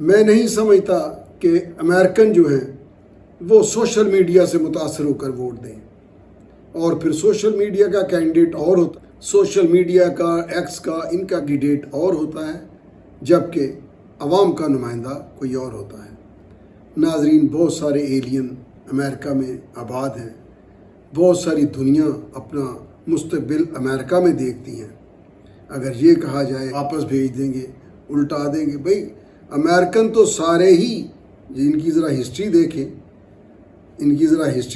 میں نہیں سمجھتا کہ امریکن جو ہیں وہ سوشل میڈیا سے متاثر ہو کر ووٹ دیں، اور پھر سوشل میڈیا کا کینڈیڈیٹ اور ہوتا ہے، سوشل میڈیا کا، ایکس کا، ان کا کینڈیڈیٹ اور ہوتا ہے، جبکہ عوام کا نمائندہ کوئی اور ہوتا ہے۔ ناظرین، بہت سارے ایلین امریکہ میں آباد ہیں، بہت ساری دنیا اپنا مستقبل امریکہ میں دیکھتی ہیں۔ اگر یہ کہا جائے واپس بھیج دیں گے، الٹا دیں گے، بھئی امریکن تو سارے ہی، ان کی ذرا ہسٹری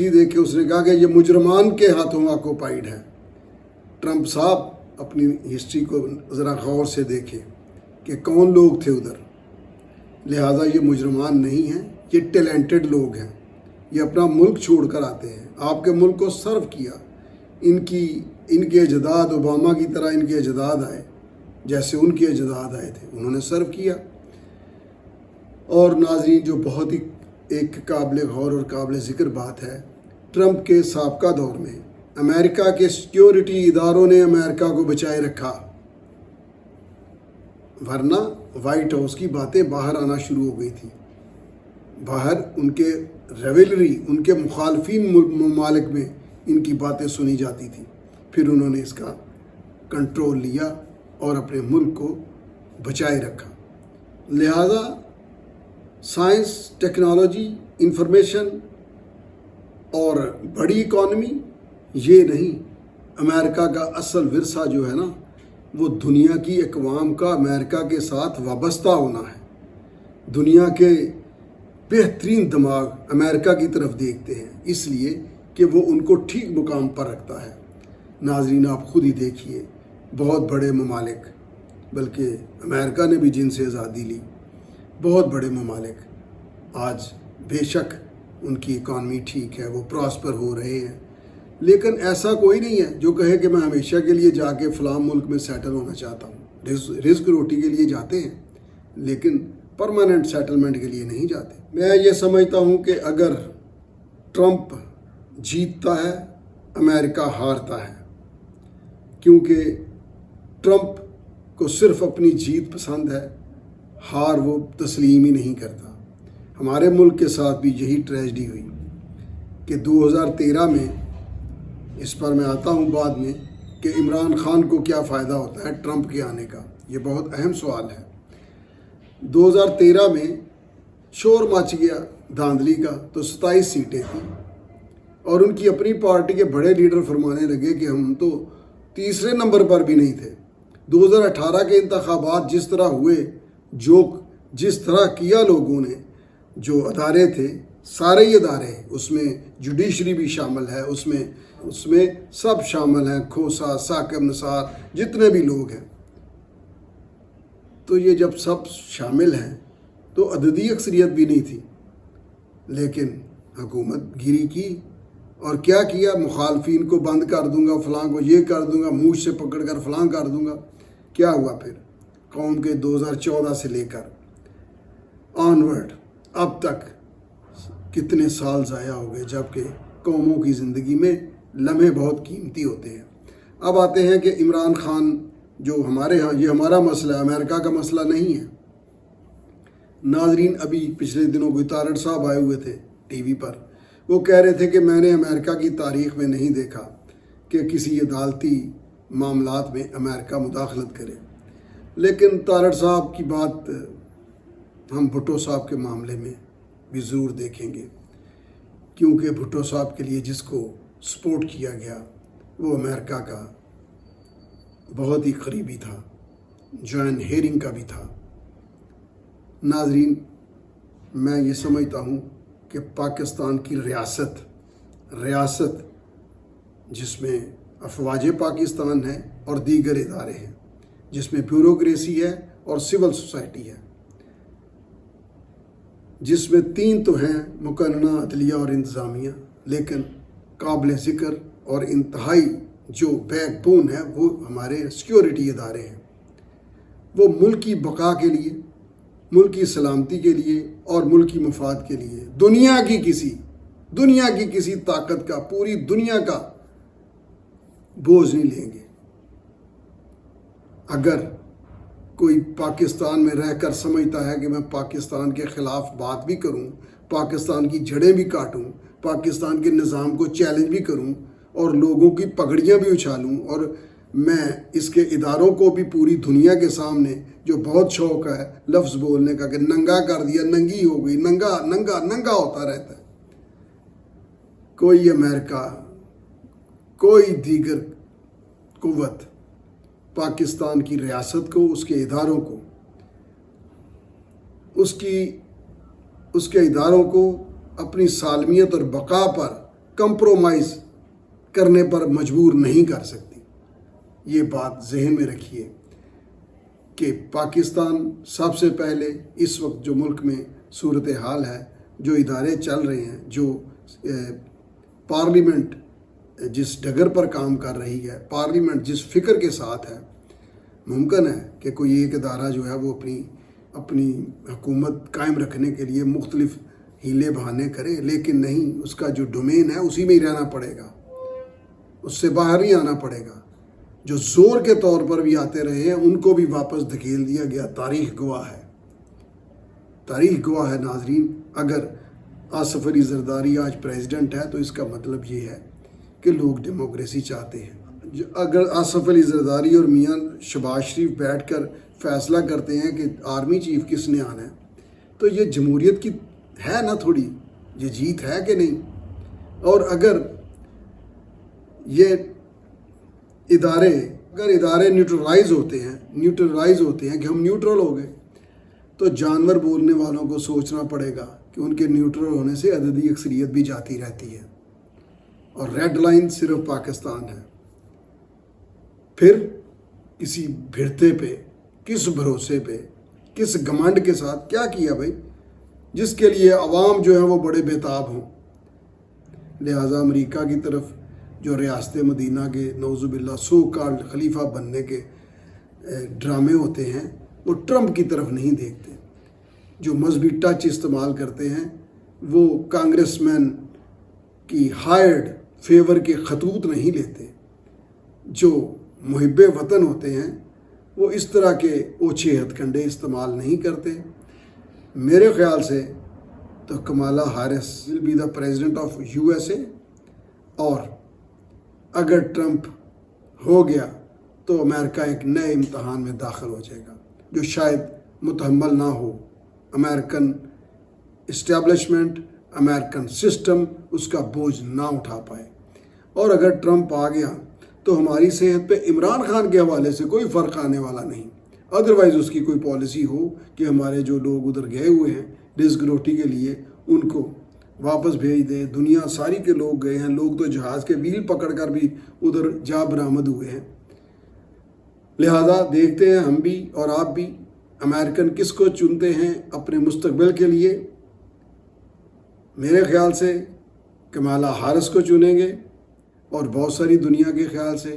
دیکھیں، اس نے کہا کہ یہ مجرمان کے ہاتھوں آکوپائیڈ ہے۔ ٹرمپ صاحب اپنی ہسٹری کو ذرا غور سے دیکھیں کہ کون لوگ تھے ادھر، لہٰذا یہ مجرمان نہیں ہیں، یہ ٹیلنٹڈ لوگ ہیں، یہ اپنا ملک چھوڑ کر آتے ہیں، آپ کے ملک کو سرو کیا۔ ان کے اجداد اوباما کی طرح ان کے اجداد آئے، جیسے ان کے اجداد آئے تھے، انہوں نے سرو کیا۔ اور ناظرین، جو بہت ہی ایک قابل غور اور قابل ذکر بات ہے، ٹرمپ کے سابقہ دور میں امریکہ کے سیکیورٹی اداروں نے امریکہ کو بچائے رکھا، ورنہ وائٹ ہاؤس کی باتیں باہر آنا شروع ہو گئی تھی۔ باہر ان کے ریولری، ان کے مخالفین ممالک میں ان کی باتیں سنی جاتی تھیں، پھر انہوں نے اس کا کنٹرول لیا اور اپنے ملک کو بچائے رکھا۔ لہذا سائنس، ٹیکنالوجی، انفارمیشن اور بڑی اکانومی، یہ نہیں، امریکہ کا اصل ورثہ جو ہے نا، وہ دنیا کی اقوام کا امریکہ کے ساتھ وابستہ ہونا ہے۔ دنیا کے بہترین دماغ امریکہ کی طرف دیکھتے ہیں، اس لیے کہ وہ ان کو ٹھیک مقام پر رکھتا ہے۔ ناظرین، آپ خود ہی دیکھیے، بہت بڑے ممالک، بلکہ امریکہ نے بھی جن سے آزادی لی، بہت بڑے ممالک آج بے شک ان کی اکانومی ٹھیک ہے، وہ پراسپر ہو رہے ہیں، لیکن ایسا کوئی نہیں ہے جو کہے کہ میں ہمیشہ کے لیے جا کے فلاں ملک میں سیٹل ہونا چاہتا ہوں۔ رزق روٹی کے لیے جاتے ہیں، لیکن پرماننٹ سیٹلمنٹ کے لیے نہیں جاتے۔ میں یہ سمجھتا ہوں کہ اگر ٹرمپ جیتتا ہے، امریکہ ہارتا ہے، کیونکہ ٹرمپ کو صرف اپنی جیت پسند ہے، ہار وہ تسلیم ہی نہیں کرتا۔ ہمارے ملک کے ساتھ بھی یہی ٹریجڈی ہوئی کہ 2013 میں، اس پر میں آتا ہوں بعد میں، کہ عمران خان کو کیا فائدہ ہوتا ہے ٹرمپ کے آنے کا، یہ بہت اہم سوال ہے۔ 2013 میں شور مچ گیا دھاندلی کا، تو 27 سیٹیں تھیں، اور ان کی اپنی پارٹی کے بڑے لیڈر فرمانے لگے کہ ہم تو تیسرے نمبر پر بھی نہیں تھے۔ 2018 کے انتخابات جس طرح ہوئے، جس طرح کیا لوگوں نے، جو ادارے تھے، سارے ہی ادارے، اس میں جوڈیشری بھی شامل ہے، اس میں سب شامل ہیں، کھوسا، ثاقب نثار، جتنے بھی لوگ ہیں، تو یہ جب سب شامل ہیں تو عددی اکثریت بھی نہیں تھی، لیکن حکومت گیری کی، اور کیا کیا، مخالفین کو بند کر دوں گا، فلاں کو یہ کر دوں گا، مونچھ سے پکڑ کر فلاں کر دوں گا۔ کیا ہوا پھر؟ قوم کے 2014 سے لے کر آنورڈ اب تک کتنے سال ضائع ہو گئے، جبکہ قوموں کی زندگی میں لمحے بہت قیمتی ہوتے ہیں۔ اب آتے ہیں کہ عمران خان، جو ہمارے ہاں، یہ ہمارا مسئلہ ہے، امریکہ کا مسئلہ نہیں ہے۔ ناظرین، ابھی پچھلے دنوں کوئی تارڑ صاحب آئے ہوئے تھے ٹی وی پر، وہ کہہ رہے تھے کہ میں نے امریکہ کی تاریخ میں نہیں دیکھا کہ کسی عدالتی معاملات میں امریکہ مداخلت کرے، لیکن تارڑ صاحب کی بات ہم بھٹو صاحب کے معاملے میں بھی ضرور دیکھیں گے، کیونکہ بھٹو صاحب کے لیے جس کو سپورٹ کیا گیا وہ امریکہ کا بہت ہی قریبی تھا، جوان ہیرنگ کا بھی تھا۔ ناظرین، میں یہ سمجھتا ہوں کہ پاکستان کی ریاست جس میں افواج پاکستان ہے اور دیگر ادارے ہیں، جس میں بیوروکریسی ہے اور سول سوسائٹی ہے، جس میں 3 تو ہیں، مقننہ، عدلیہ اور انتظامیہ، لیکن قابل ذکر اور انتہائی جو بیک بون ہے وہ ہمارے سیکیورٹی ادارے ہیں۔ وہ ملک کی بقا کے لیے، ملک کی سلامتی کے لیے اور ملک کی مفاد کے لیے دنیا کی کسی طاقت کا، پوری دنیا کا بوجھ نہیں لیں گے۔ اگر کوئی پاکستان میں رہ کر سمجھتا ہے کہ میں پاکستان کے خلاف بات بھی کروں، پاکستان کی جڑیں بھی کاٹوں، پاکستان کے نظام کو چیلنج بھی کروں اور لوگوں کی پگڑیاں بھی اچھالوں، اور میں اس کے اداروں کو بھی پوری دنیا کے سامنے جو بہت شوق ہے لفظ بولنے کا کہ ننگا کر دیا، ننگی ہو گئی، ننگا ننگا ننگا ہوتا رہتا ہے. کوئی امریکہ، کوئی دیگر قوت پاکستان کی ریاست کو، اس کے اداروں کو، اس کے اداروں کو اپنی سالمیت اور بقا پر کمپرومائز کرنے پر مجبور نہیں کر سکتی. یہ بات ذہن میں رکھیے کہ پاکستان سب سے پہلے اس وقت جو ملک میں صورتحال ہے، جو ادارے چل رہے ہیں، جو پارلیمنٹ جس ڈگر پر کام کر رہی ہے، پارلیمنٹ جس فکر کے ساتھ ہے، ممکن ہے کہ کوئی ایک ادارہ جو ہے وہ اپنی حکومت قائم رکھنے کے لیے مختلف ہیلے بہانے کرے، لیکن نہیں، اس کا جو ڈومین ہے اسی میں ہی رہنا پڑے گا، اس سے باہر نہیں آنا پڑے گا. جو زور کے طور پر بھی آتے رہے ہیں ان کو بھی واپس دھکیل دیا گیا. تاریخ گواہ ہے، تاریخ گواہ ہے ناظرین. اگر آصف علی زرداری آج پریزیڈنٹ ہے تو اس کا مطلب یہ ہے کہ لوگ ڈیموکریسی چاہتے ہیں. اگر آصف علی زرداری اور میاں شہباز شریف بیٹھ کر فیصلہ کرتے ہیں کہ آرمی چیف کس نے آنا ہے، تو یہ جمہوریت کی ہے نا تھوڑی، یہ جیت ہے کہ نہیں؟ اور اگر ادارے نیوٹرلائز ہوتے ہیں کہ ہم نیوٹرل ہو گئے، تو جانور بولنے والوں کو سوچنا پڑے گا کہ ان کے نیوٹرل ہونے سے عددی اکثریت بھی جاتی رہتی ہے، اور ریڈ لائن صرف پاکستان ہے. پھر کسی بھرتے پہ، کس بھروسے پہ، کس گھمنڈ کے ساتھ کیا کیا بھائی، جس کے لیے عوام جو ہیں وہ بڑے بےتاب ہوں. لہٰذا امریکہ کی طرف جو ریاست مدینہ کے نعوذ باللہ سو کالڈ خلیفہ بننے کے ڈرامے ہوتے ہیں، وہ ٹرمپ کی طرف نہیں دیکھتے. جو مذہبی ٹچ استعمال کرتے ہیں وہ کانگریس مین کی ہائرڈ فیور کے خطوط نہیں لیتے. جو محب وطن ہوتے ہیں وہ اس طرح کے اوچھے ہتھ کنڈے استعمال نہیں کرتے. میرے خیال سے تو Kamala Harris will be the president of USA، اور اگر ٹرمپ ہو گیا تو امریکہ ایک نئے امتحان میں داخل ہو جائے گا جو شاید متحمل نہ ہو. امریکن اسٹیبلشمنٹ، امریکن سسٹم اس کا بوجھ نہ اٹھا پائے. اور اگر ٹرمپ آ گیا تو ہماری صحت پہ عمران خان کے حوالے سے کوئی فرق آنے والا نہیں. ادروائز اس کی کوئی پالیسی ہو کہ ہمارے جو لوگ ادھر گئے ہوئے ہیں رزق روٹی کے لیے ان کو واپس بھیج دیں. دنیا ساری کے لوگ گئے ہیں، لوگ تو جہاز کے ویل پکڑ کر بھی ادھر جا برآمد ہوئے ہیں. لہذا دیکھتے ہیں ہم بھی اور آپ بھی امریکن کس کو چنتے ہیں اپنے مستقبل کے لیے. میرے خیال سے کمالا ہیرس کو چنیں گے، اور بہت ساری دنیا کے خیال سے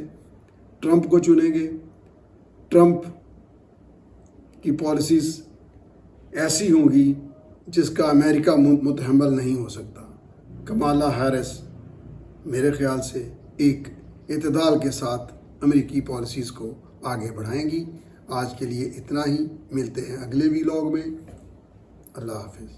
ٹرمپ کو چنیں گے. ٹرمپ کی پالیسیز ایسی ہوں گی جس کا امریکہ متحمل نہیں ہو سکتا. کمالا ہیرس میرے خیال سے ایک اعتدال کے ساتھ امریکی پالیسیز کو آگے بڑھائیں گی. آج کے لیے اتنا ہی، ملتے ہیں اگلے ویلاگ میں. اللہ حافظ.